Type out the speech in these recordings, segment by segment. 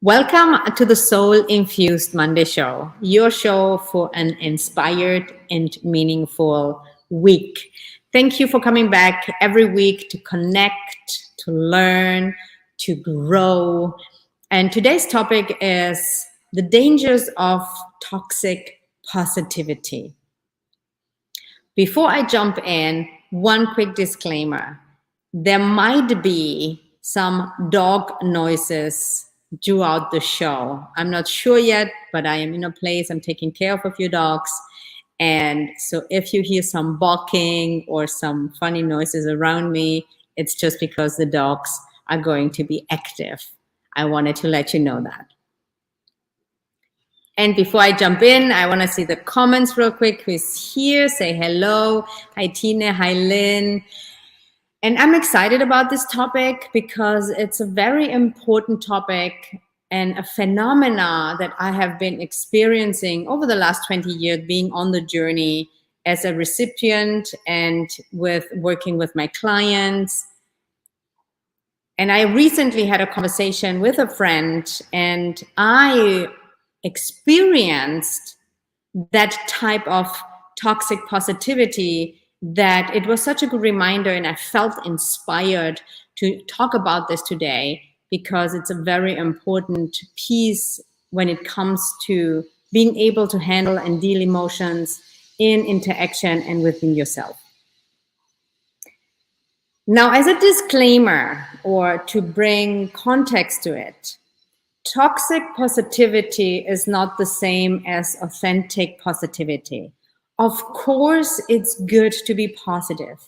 Welcome to the Soul Infused Monday Show, your show for an inspired and meaningful week. Thank you for coming back every week to connect, to learn, to grow. And today's topic is the dangers of toxic positivity. Before I jump in, one quick disclaimer. There might be some dog noises throughout the show. I'm not sure yet, but I am in a place, I'm taking care of a few dogs. And so if you hear some barking or some funny noises around me, it's just because the dogs are going to be active. I wanted to let you know that. And before I jump in, I want to see the comments real quick. Who's here? Say hello. Hi, Tina. Hi, Lynn. And I'm excited about this topic because it's a very important topic and a phenomena that I have been experiencing over the last 20 years, being on the journey as a recipient and with working with my clients. And I recently had a conversation with a friend, and I experienced that type of toxic positivity that it was such a good reminder, and I felt inspired to talk about this today because it's a very important piece when it comes to being able to handle and deal emotions in interaction and within yourself. Now, as a disclaimer or to bring context to it, toxic positivity is not the same as authentic positivity. Of course, it's good to be positive.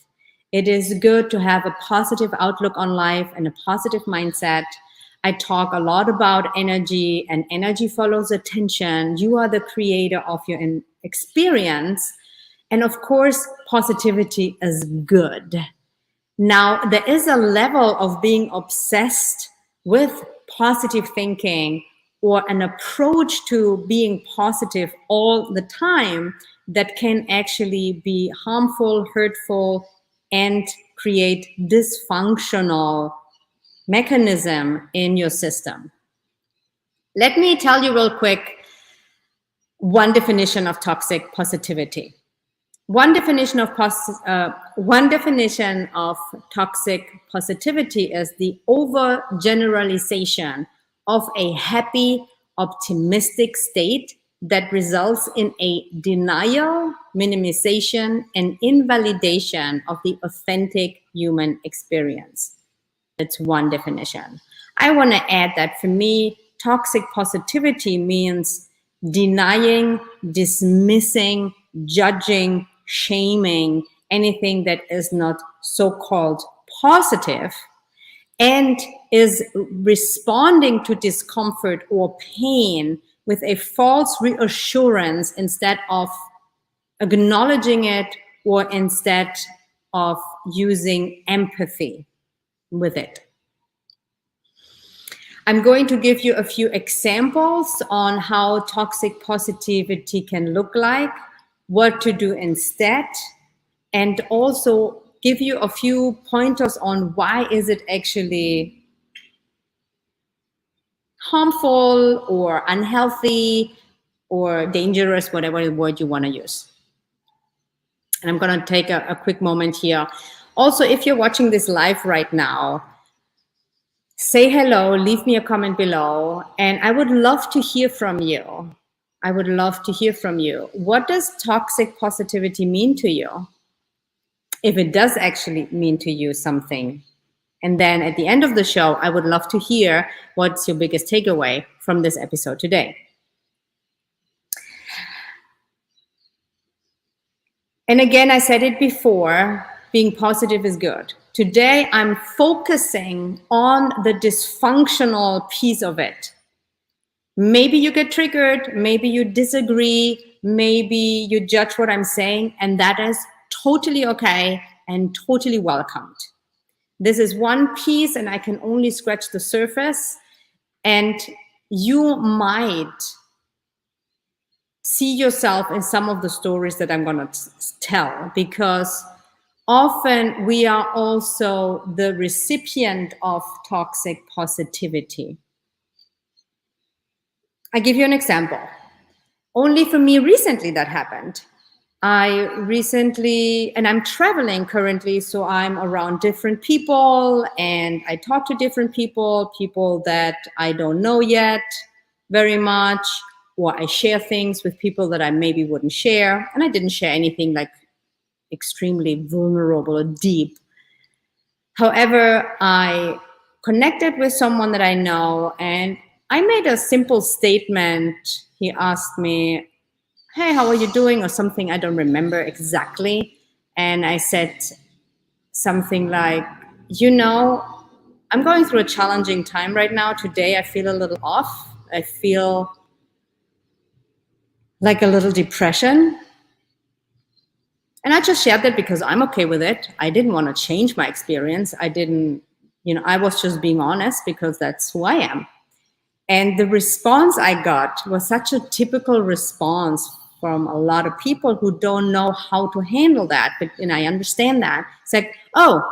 It is good to have a positive outlook on life and a positive mindset. I talk a lot about energy, and energy follows attention. You are the creator of your experience. And of course, positivity is good. Now, there is a level of being obsessed with positive thinking or an approach to being positive all the time that can actually be harmful, hurtful, and create dysfunctional mechanism in your system. Let me tell you real quick one definition of toxic positivity. One definition of toxic positivity is the overgeneralization of a happy, optimistic state that results in a denial, minimization, and invalidation of the authentic human experience. That's one definition. I want to add that for me, toxic positivity means denying, dismissing, judging, shaming anything that is not so-called positive and is responding to discomfort or pain with a false reassurance instead of acknowledging it or instead of using empathy with it. I'm going to give you a few examples on how toxic positivity can look like, what to do instead, and also give you a few pointers on why is it actually harmful or unhealthy or dangerous, whatever word you want to use. And I'm going to take a quick moment here. Also, if you're watching this live right now, say hello, leave me a comment below, and I would love to hear from you. I would love to hear from you. What does toxic positivity mean to you? If it does actually mean to you something. And then at the end of the show, I would love to hear what's your biggest takeaway from this episode today. And again, I said it before, being positive is good. Today, I'm focusing on the dysfunctional piece of it. Maybe you get triggered, maybe you disagree, maybe you judge what I'm saying, and that is totally okay and totally welcomed. This is one piece, and I can only scratch the surface, and you might see yourself in some of the stories that I'm going to tell, because often we are also the recipient of toxic positivity. I give you an example. Only for me recently that happened. I recently, and I'm traveling currently, so I'm around different people and I talk to different people that I don't know yet very much, or I share things with people that I maybe wouldn't share. And I didn't share anything like extremely vulnerable or deep. However, I connected with someone that I know and I made a simple statement. He asked me, "Hey, how are you doing?" or something, I don't remember exactly. And I said something like, I'm going through a challenging time right now. Today, I feel a little off. I feel like a little depression. And I just shared that because I'm okay with it. I didn't want to change my experience. I was just being honest because that's who I am. And the response I got was such a typical response from a lot of people who don't know how to handle that. And I understand that. It's like, oh,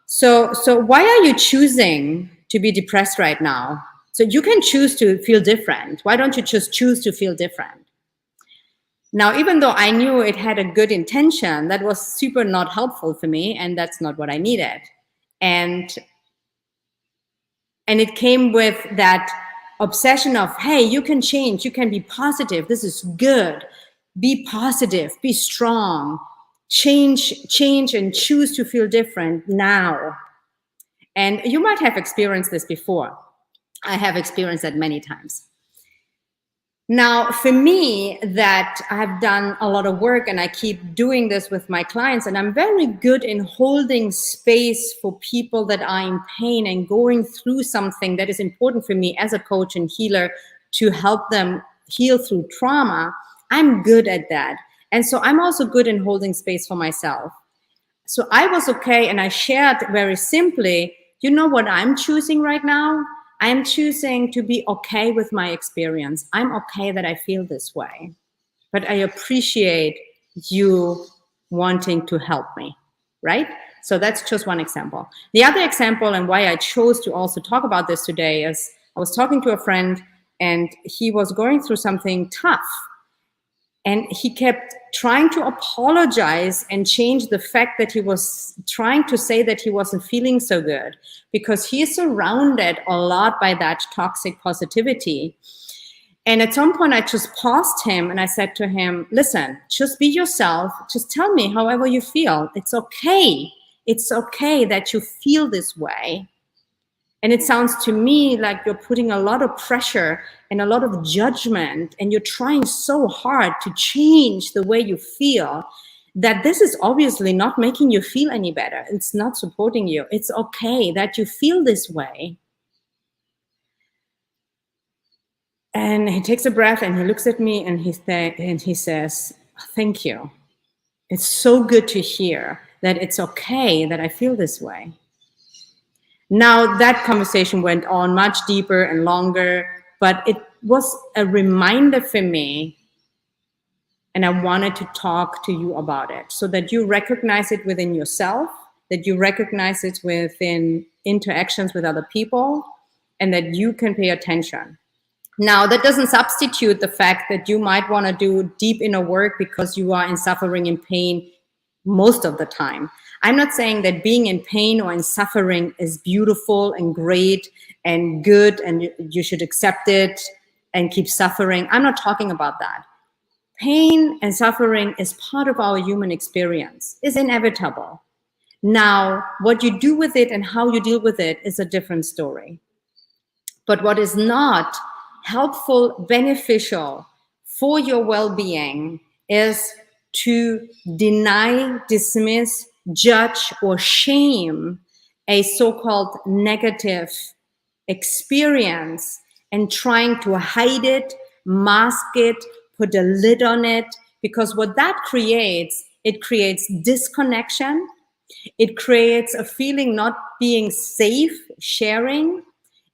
so why are you choosing to be depressed right now? So you can choose to feel different. Why don't you just choose to feel different? Now, even though I knew it had a good intention, that was super not helpful for me, and that's not what I needed. And it came with that obsession of, hey, you can change, you can be positive, this is good, be positive, be strong, change and choose to feel different now. And you might have experienced this before. I have experienced that many times. Now, for me, that I've done a lot of work and I keep doing this with my clients, and I'm very good in holding space for people that are in pain and going through something that is important for me as a coach and healer to help them heal through trauma. I'm good at that. And so I'm also good in holding space for myself. So I was okay, and I shared very simply, you know what I'm choosing right now? I'm choosing to be okay with my experience. I'm okay that I feel this way, but I appreciate you wanting to help me, right? So that's just one example. The other example, and why I chose to also talk about this today, is I was talking to a friend and he was going through something tough. And he kept trying to apologize and change the fact that he was trying to say that he wasn't feeling so good, because he is surrounded a lot by that toxic positivity. And at some point I just paused him and I said to him, listen, just be yourself. Just tell me however you feel. It's okay. It's okay that you feel this way. And it sounds to me like you're putting a lot of pressure and a lot of judgment, and you're trying so hard to change the way you feel, that this is obviously not making you feel any better. It's not supporting you. It's okay that you feel this way. And he takes a breath and he looks at me and he says, thank you. It's so good to hear that it's okay that I feel this way. Now that conversation went on much deeper and longer, but it was a reminder for me, and I wanted to talk to you about it so that you recognize it within yourself, that you recognize it within interactions with other people, and that you can pay attention. Now, that doesn't substitute the fact that you might want to do deep inner work because you are in suffering and pain most of the time. I'm not saying that being in pain or in suffering is beautiful and great and good and you should accept it and keep suffering. I'm not talking about that. Pain and suffering is part of our human experience. It's inevitable. Now, what you do with it and how you deal with it is a different story. But what is not helpful, beneficial for your well-being is to deny, dismiss, judge, or shame a so-called negative experience and trying to hide it, mask it, put a lid on it, because what that creates, it creates disconnection. It creates a feeling not being safe sharing.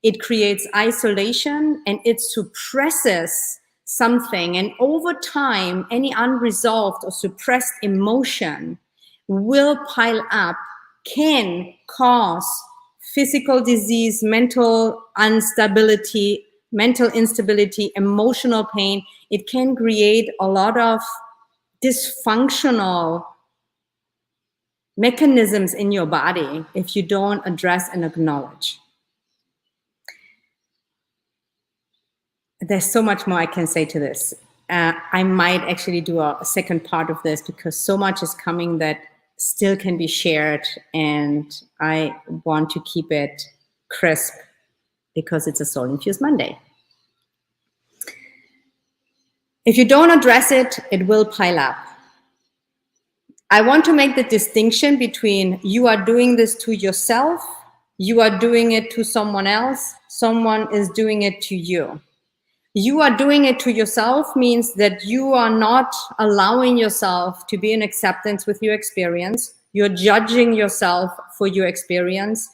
It creates isolation and it suppresses something. And over time, any unresolved or suppressed emotion will pile up, can cause physical disease, mental instability, mental instability, emotional pain. It can create a lot of dysfunctional mechanisms in your body if you don't address and acknowledge. There's so much more I can say to this. I might actually do a second part of this because so much is coming that still can be shared, and I want to keep it crisp because it's a Soul Infused Monday. If you don't address it, it will pile up. I want to make the distinction between you are doing this to yourself, you are doing it to someone else, someone is doing it to you. You are doing it to yourself means that you are not allowing yourself to be in acceptance with your experience. You're judging yourself for your experience.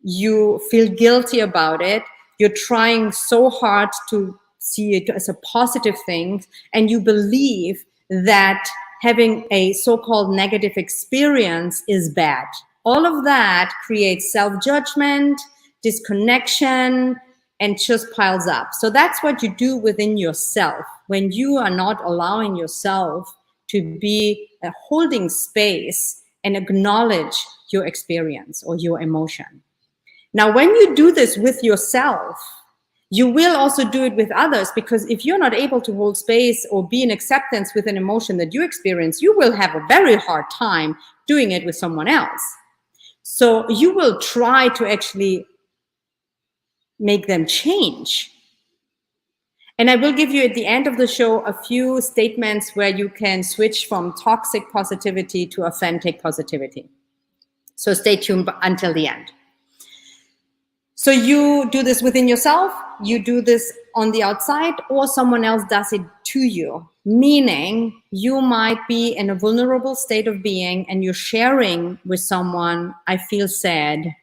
You feel guilty about it. You're trying so hard to see it as a positive thing. And you believe that having a so-called negative experience is bad. All of that creates self-judgment, disconnection, and just piles up. So that's what you do within yourself when you are not allowing yourself to be a holding space and acknowledge your experience or your emotion. Now, when you do this with yourself, you will also do it with others, because if you're not able to hold space or be in acceptance with an emotion that you experience, you will have a very hard time doing it with someone else. So you will try to actually make them change. And I will give you at the end of the show a few statements where you can switch from toxic positivity to authentic positivity. So stay tuned until the end. So you do this within yourself, you do this on the outside, or someone else does it to you. Meaning you might be in a vulnerable state of being and you're sharing with someone, I feel sad.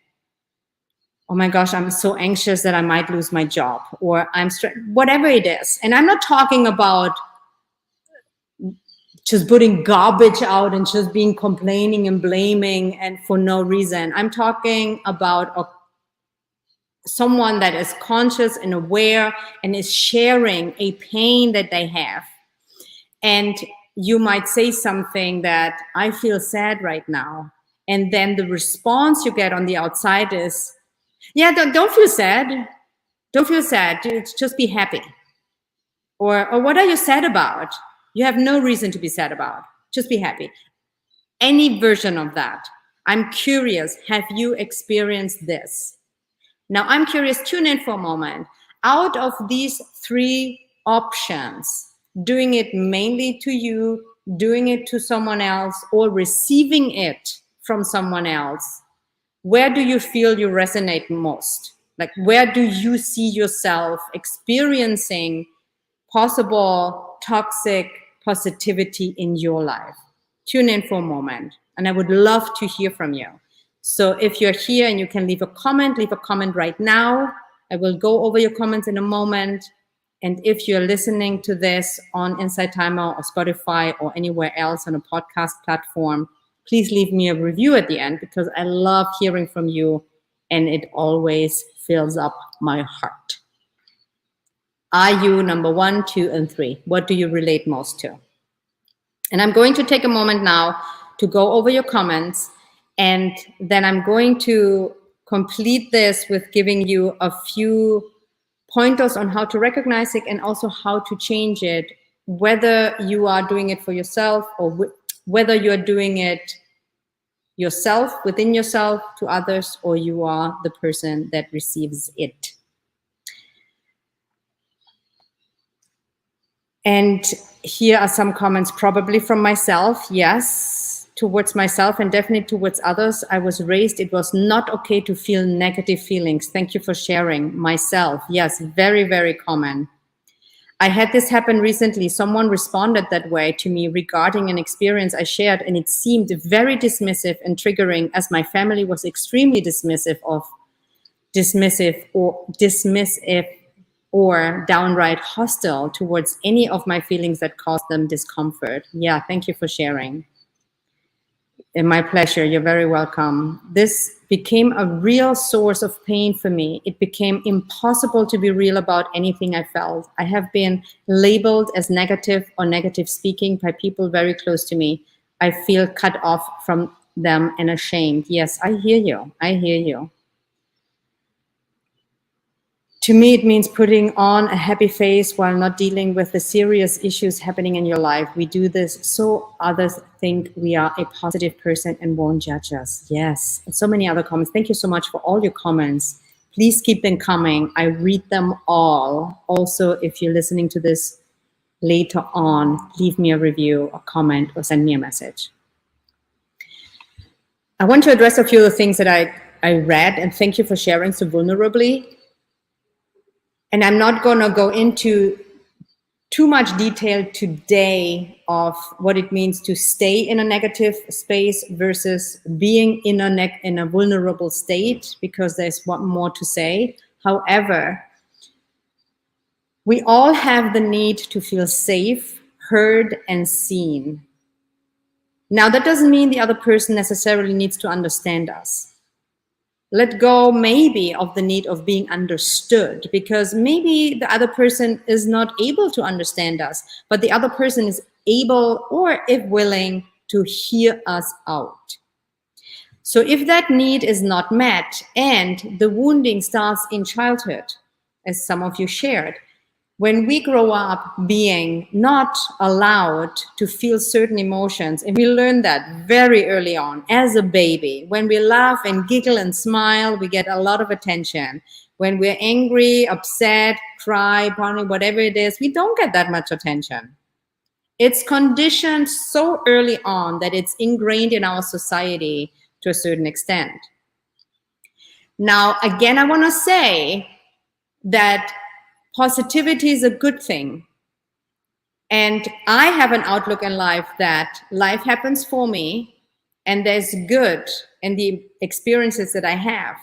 Oh my gosh, I'm so anxious that I might lose my job, or I'm stressed, whatever it is. And I'm not talking about just putting garbage out and just being complaining and blaming and for no reason. I'm talking about someone that is conscious and aware and is sharing a pain that they have. And you might say something that, I feel sad right now. And then the response you get on the outside is, yeah, don't feel sad. Don't feel sad. Just be happy. Or what are you sad about? You have no reason to be sad about. Just be happy. Any version of that. I'm curious, have you experienced this? Now I'm curious, tune in for a moment. Out of these three options, doing it mainly to you, doing it to someone else, or receiving it from someone else, where do you feel you resonate most? Like, where do you see yourself experiencing possible toxic positivity in your life? Tune in for a moment, and I would love to hear from you. So if you're here and you can leave a comment right now. I will go over your comments in a moment. And if you're listening to this on Insight Timer or Spotify or anywhere else on a podcast platform, please leave me a review at the end, because I love hearing from you and it always fills up my heart. Are you number 1, 2, and 3? What do you relate most to? And I'm going to take a moment now to go over your comments, and then I'm going to complete this with giving you a few pointers on how to recognize it and also how to change it, whether you are doing it for yourself or whether you're doing it yourself, within yourself, to others, or you are the person that receives it. And here are some comments, probably from myself. Yes, towards myself and definitely towards others. I was raised, it was not okay to feel negative feelings. Thank you for sharing. Myself, yes, very, very common. I had this happen recently. Someone responded that way to me regarding an experience I shared, and it seemed very dismissive and triggering, as my family was extremely dismissive or downright hostile towards any of my feelings that caused them discomfort. Yeah, thank you for sharing. My pleasure. You're very welcome. This became a real source of pain for me. It became impossible to be real about anything I felt. I have been labeled as negative or negative speaking by people very close to me. I feel cut off from them and ashamed. Yes, I hear you. I hear you. To me, it means putting on a happy face while not dealing with the serious issues happening in your life. We do this so others think we are a positive person and won't judge us. Yes, and so many other comments. Thank you so much for all your comments. Please keep them coming. I read them all. Also, if you're listening to this later on, leave me a review, a comment, or send me a message. I want to address a few of the things that I read, and thank you for sharing so vulnerably. And I'm not going to go into too much detail today of what it means to stay in a negative space versus being in a vulnerable state, because there's one more to say. However, we all have the need to feel safe, heard, and seen. Now, that doesn't mean the other person necessarily needs to understand us. Let go maybe of the need of being understood, because maybe the other person is not able to understand us, but the other person is able, or if willing, to hear us out. So if that need is not met and the wounding starts in childhood, as some of you shared, when we grow up being not allowed to feel certain emotions, and we learn that very early on as a baby, when we laugh and giggle and smile, we get a lot of attention. When we're angry, upset, cry, panic, whatever it is, we don't get that much attention. It's conditioned so early on that it's ingrained in our society to a certain extent. Now, again, I want to say that positivity is a good thing. And I have an outlook in life that life happens for me and there's good in the experiences that I have.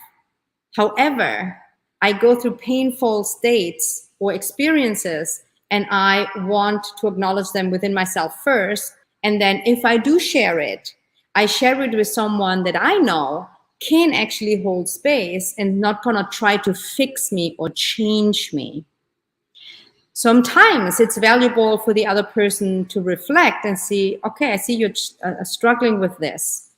However, I go through painful states or experiences and I want to acknowledge them within myself first. And then if I do share it, I share it with someone that I know can actually hold space and not gonna try to fix me or change me. Sometimes it's valuable for the other person to reflect and see, okay, I see you're struggling with this.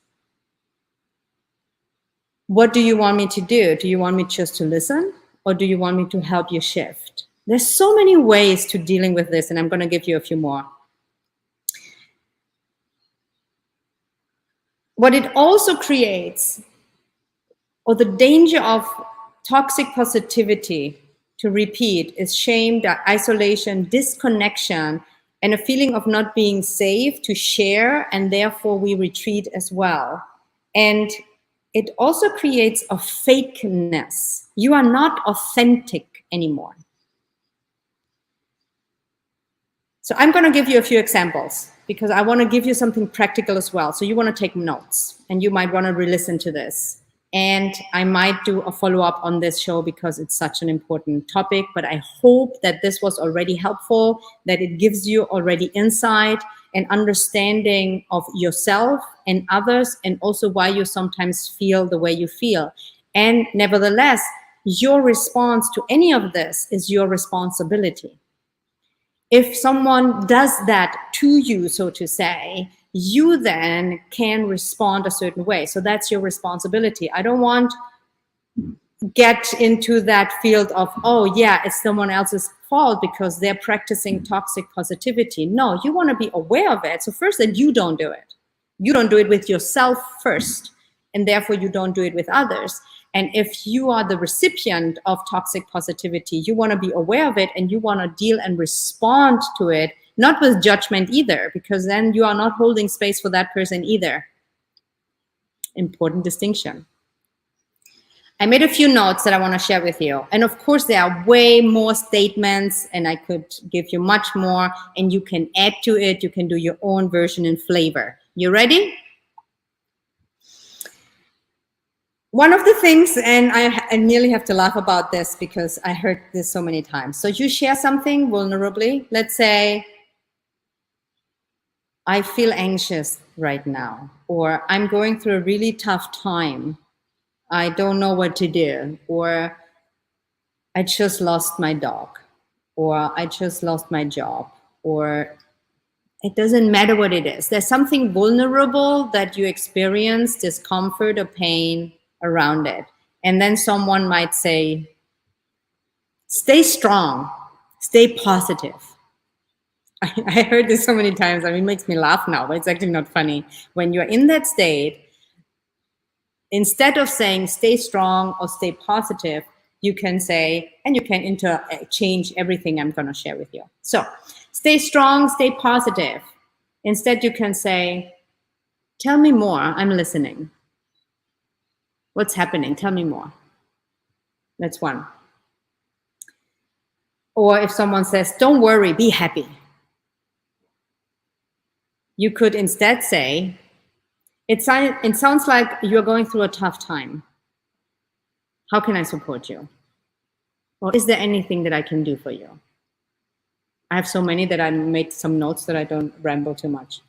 What do you want me to do? Do you want me just to listen, or do you want me to help you shift? There's so many ways to dealing with this, and I'm going to give you a few more. What it also creates, or the danger of toxic positivity, to repeat, is shame, isolation, disconnection, and a feeling of not being safe to share, and therefore we retreat as well. And it also creates a fakeness. You are not authentic anymore. So I'm going to give you a few examples because I want to give you something practical as well. So you want to take notes and you might want to re-listen to this. And I might do a follow-up on this show because it's such an important topic, but I hope that this was already helpful, that it gives you already insight and understanding of yourself and others, and also why you sometimes feel the way you feel. And nevertheless, your response to any of this is your responsibility. If someone does that to you, so to say, you then can respond a certain way. So that's your responsibility. I don't want to get into that field of, oh yeah, it's someone else's fault because they're practicing toxic positivity. No, you want to be aware of it. So first, that you don't do it. You don't do it with yourself first, and therefore you don't do it with others. And if you are the recipient of toxic positivity, you want to be aware of it and you want to deal and respond to it, not with judgment either, because then you are not holding space for that person either. Important distinction. I made a few notes that I want to share with you. And of course, there are way more statements and I could give you much more, and you can add to it. You can do your own version and flavor. You ready? One of the things, and I nearly have to laugh about this because I heard this so many times. So you share something vulnerably. Let's say, I feel anxious right now, or I'm going through a really tough time. I don't know what to do, or I just lost my dog, or I just lost my job, or it doesn't matter what it is. There's something vulnerable that you experience discomfort or pain around it. And then someone might say, stay strong, stay positive. I heard this so many times. I mean, it makes me laugh now, but it's actually not funny. When you're in that state, instead of saying stay strong or stay positive, you can say, and you can interchange everything I'm going to share with you. So stay strong, stay positive. Instead, you can say, tell me more. I'm listening. What's happening? Tell me more. That's one. Or if someone says, don't worry, be happy. You could instead say, it sounds like you're going through a tough time. How can I support you? Or is there anything that I can do for you? I have so many that I made some notes that I don't ramble too much.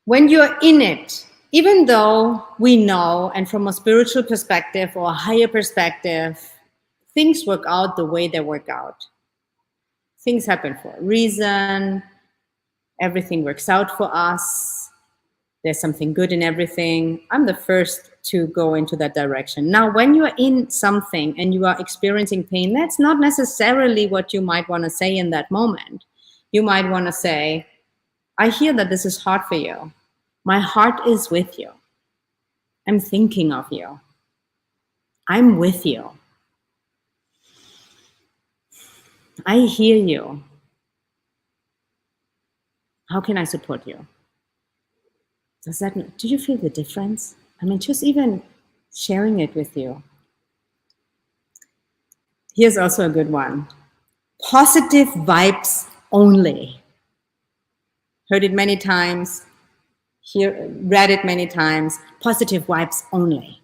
When you're in it, even though we know, and from a spiritual perspective or a higher perspective, things work out the way they work out. Things happen for a reason. Everything works out for us. There's something good in everything. I'm the first to go into that direction. Now, when you're in something and you are experiencing pain, that's not necessarily what you might want to say in that moment. You might want to say, I hear that this is hard for you. My heart is with you. I'm thinking of you. I'm with you. I hear you. How can I support you? Do you feel the difference? I mean, just even sharing it with you. Here's also a good one. Positive vibes only. Heard it many times. Read it many times. Positive vibes only.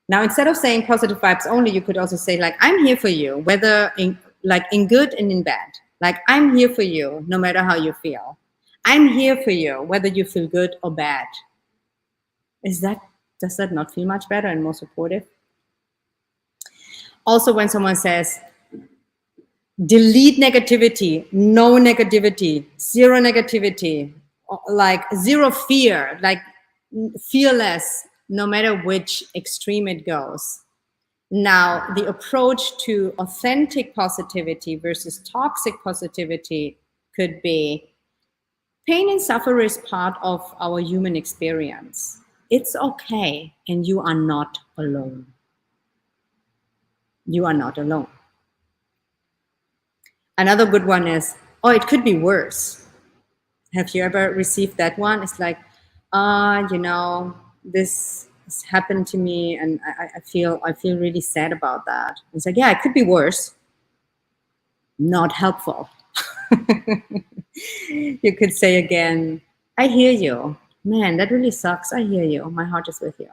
Now, instead of saying positive vibes only, you could also say, like, I'm here for you, whether in good and in bad. Like, I'm here for you, no matter how you feel. I'm here for you, whether you feel good or bad. Does that not feel much better and more supportive? Also, when someone says, delete negativity, no negativity, zero negativity, like zero fear, like fearless, no matter which extreme it goes. Now, the approach to authentic positivity versus toxic positivity could be, pain and suffering is part of our human experience. It's okay, and you are not alone. You are not alone. Another good one is, oh, it could be worse. Have you ever received that one? It's like, this has happened to me, and I feel really sad about that. It's like, yeah, it could be worse. Not helpful. You could say again, I hear you. Man, that really sucks. I hear you. My heart is with you.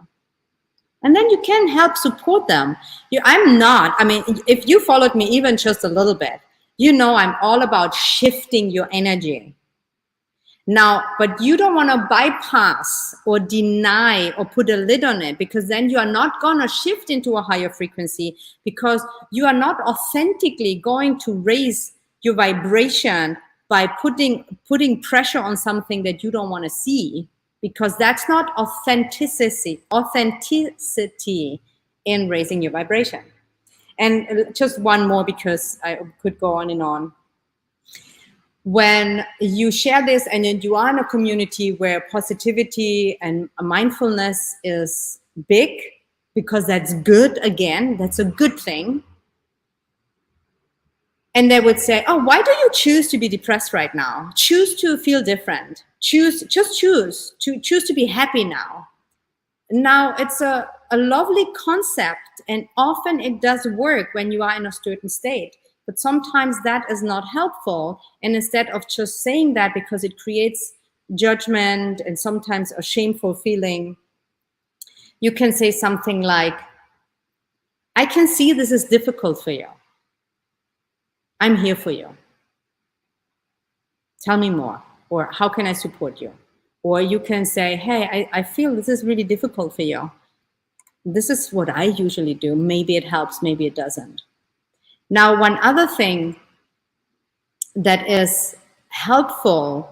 And then you can help support them. If you followed me even just a little bit, you know I'm all about shifting your energy. Now, but you don't want to bypass or deny or put a lid on it, because then you are not going to shift into a higher frequency, because you are not authentically going to raise your vibration by putting pressure on something that you don't want to see, because that's not authenticity in raising your vibration. And just one more, because I could go on and on. When you share this and you are in a community where positivity and mindfulness is big, because that's good, again, that's a good thing. And they would say, oh, why do you choose to be depressed right now? Choose to feel different. Choose to be happy now. Now, it's a lovely concept, and often it does work when you are in a certain state. But sometimes that is not helpful. And instead of just saying that, because it creates judgment and sometimes a shameful feeling, you can say something like, I can see this is difficult for you. I'm here for you. Tell me more. Or how can I support you? Or you can say, hey, I feel this is really difficult for you. This is what I usually do. Maybe it helps, maybe it doesn't. Now, one other thing that is helpful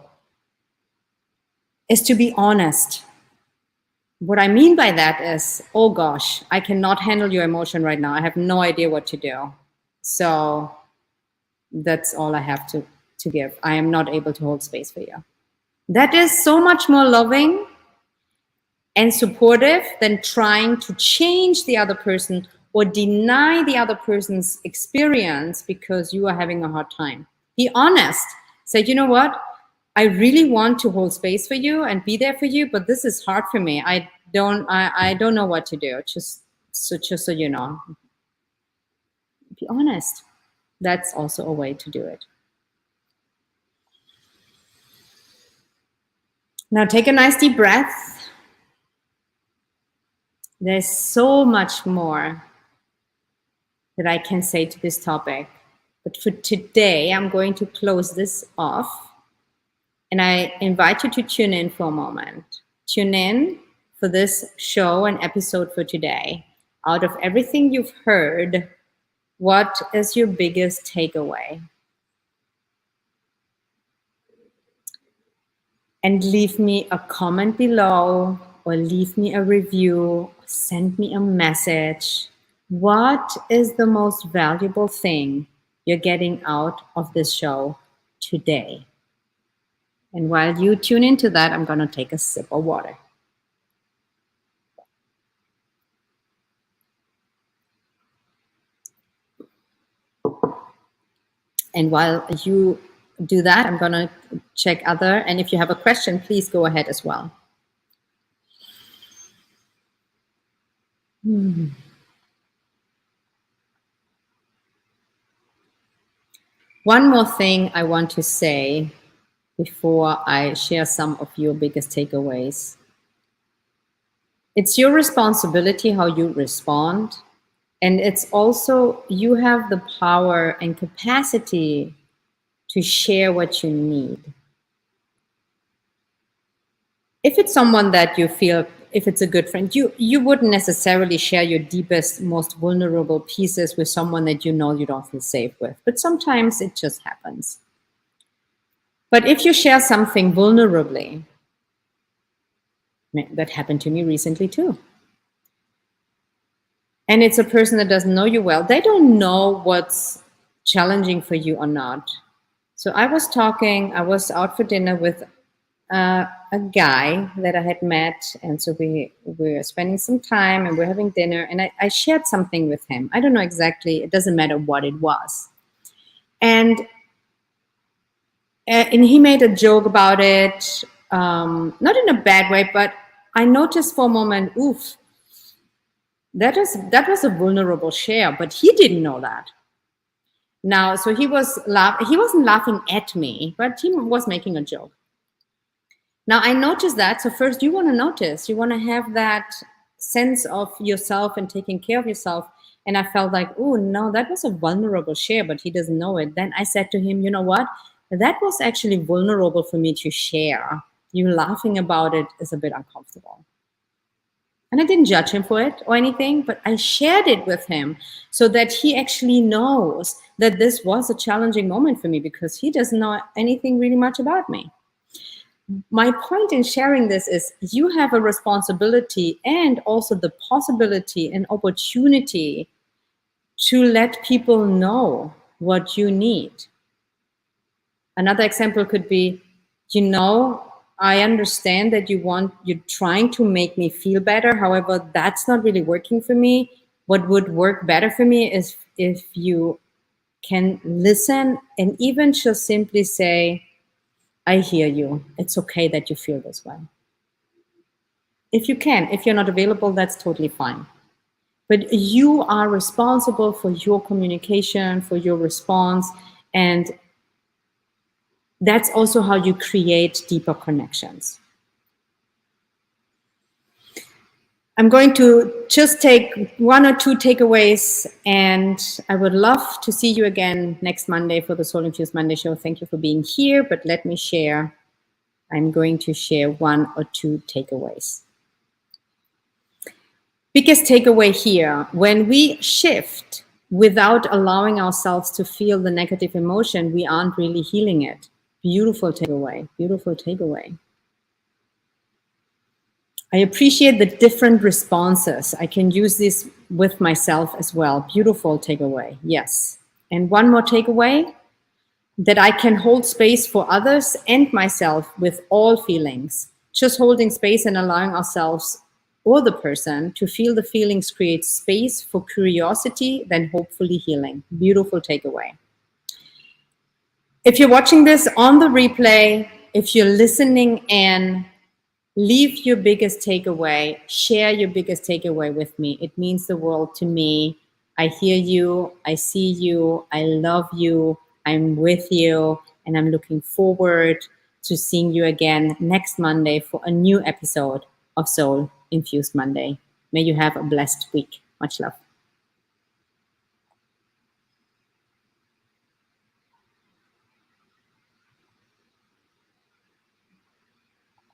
is to be honest. What I mean by that is, oh gosh, I cannot handle your emotion right now. I have no idea what to do. So that's all I have to give. I am not able to hold space for you. That is so much more loving and supportive than trying to change the other person or deny the other person's experience because you are having a hard time. Be honest. Say, you know what? I really want to hold space for you and be there for you, but this is hard for me. I don't know what to do. Just so you know. Be honest. That's also a way to do it. Now take a nice deep breath. There's so much more that I can say to this topic. But for today, I'm going to close this off. And I invite you to tune in for a moment. Tune in for this show and episode for today. Out of everything you've heard, what is your biggest takeaway? And leave me a comment below or leave me a review, send me a message. What is the most valuable thing you're getting out of this show today? And while you tune into that, I'm going to take a sip of water. And while you do that, I'm going to check other. And if you have a question, please go ahead as well. One more thing I want to say before I share some of your biggest takeaways. It's your responsibility how you respond. And it's also, you have the power and capacity to share what you need. If it's someone that you feel, if it's a good friend, you wouldn't necessarily share your deepest, most vulnerable pieces with someone that you know you don't feel safe with. But sometimes it just happens. But if you share something vulnerably, that happened to me recently too. And it's a person that doesn't know you well. They don't know what's challenging for you or not. So I was out for dinner with a guy that I had met. And so we were spending some time and we're having dinner. And I shared something with him. I don't know exactly. It doesn't matter what it was. And he made a joke about it. Not in a bad way, but I noticed for a moment, oof, that was a vulnerable share, but he didn't know that. Now, so he wasn't laughing at me, but he was making a joke. Now I noticed that. So first you want to notice, you want to have that sense of yourself and taking care of yourself. And I felt like, oh no, that was a vulnerable share, but he doesn't know it. Then I said to him, you know what? That was actually vulnerable for me to share. You laughing about it is a bit uncomfortable. And I didn't judge him for it or anything, but I shared it with him so that he actually knows that this was a challenging moment for me because he doesn't know anything really much about me. My point in sharing this is you have a responsibility and also the possibility and opportunity to let people know what you need. Another example could be, I understand that you're trying to make me feel better. However, that's not really working for me. What would work better for me is if you can listen and even just simply say, I hear you. It's okay that you feel this way. If you can, if you're not available, that's totally fine. But you are responsible for your communication, for your response, and that's also how you create deeper connections. I'm going to just take 1 or 2 takeaways, and I would love to see you again next Monday for the Soul Infused Monday show. Thank you for being here, but let me share. I'm going to share 1 or 2 takeaways. Biggest takeaway here, when we shift without allowing ourselves to feel the negative emotion, we aren't really healing it. Beautiful takeaway, beautiful takeaway. I appreciate the different responses. I can use this with myself as well. Beautiful takeaway, yes. And 1 more takeaway, that I can hold space for others and myself with all feelings. Just holding space and allowing ourselves or the person to feel the feelings creates space for curiosity, then hopefully healing. Beautiful takeaway. If you're watching this on the replay, if you're listening in, leave your biggest takeaway, share your biggest takeaway with me. It means the world to me. I hear you, I see you, I love you, I'm with you, and I'm looking forward to seeing you again next Monday for a new episode of Soul Infused Monday. May you have a blessed week. Much love.